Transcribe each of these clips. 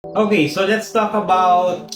Okay, so let's talk about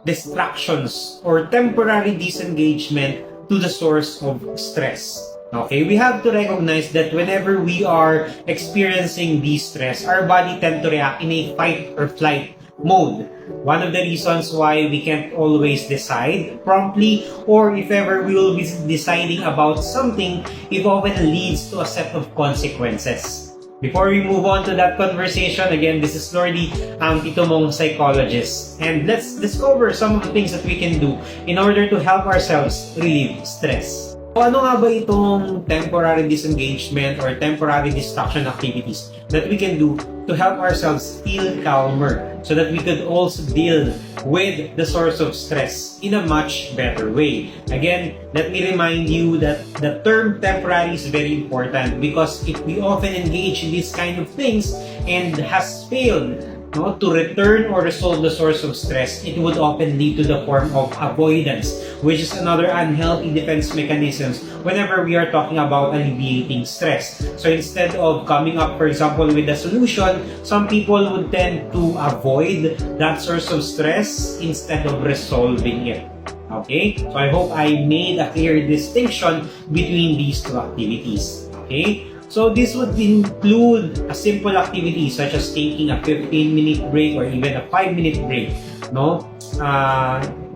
distractions or temporary disengagement to the source of stress. Okay, we have to recognize that whenever we are experiencing distress, our body tend to react in a fight or flight mode. One of the reasons why we can't always decide promptly, or if ever we will be deciding about something, it often leads to a set of consequences. Before we move on to that conversation, again, this is Lordy, ang Tito mong Psychologist. And let's discover some of the things that we can do in order to help ourselves relieve stress. So, ano nga ba itong temporary disengagement or temporary distraction activities that we can do to help ourselves feel calmer so that we could also deal with the source of stress in a much better way? Again, let me remind you that the term temporary is very important because if we often engage in these kind of things and has failed to return or resolve the source of stress, it would often lead to the form of avoidance, which is another unhealthy defense mechanisms whenever we are talking about alleviating stress. So instead of coming up, for example, with a solution, some people would tend to avoid that source of stress instead of resolving it. Okay? So I hope I made a clear distinction between these two activities. Okay? So this would include a simple activity such as taking a 15-minute break or even a 5-minute break,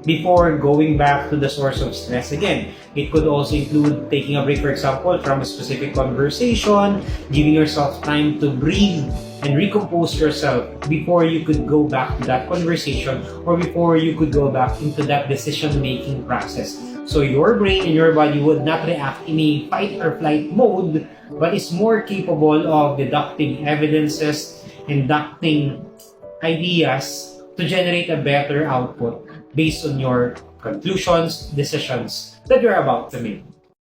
before going back to the source of stress again. It could also include taking a break, for example, from a specific conversation, giving yourself time to breathe and recompose yourself before you could go back to that conversation or before you could go back into that decision-making process. So your brain and your body would not react in a fight or flight mode, but is more capable of deducting evidences, inducting ideas to generate a better output based on your conclusions, decisions that you're about to make.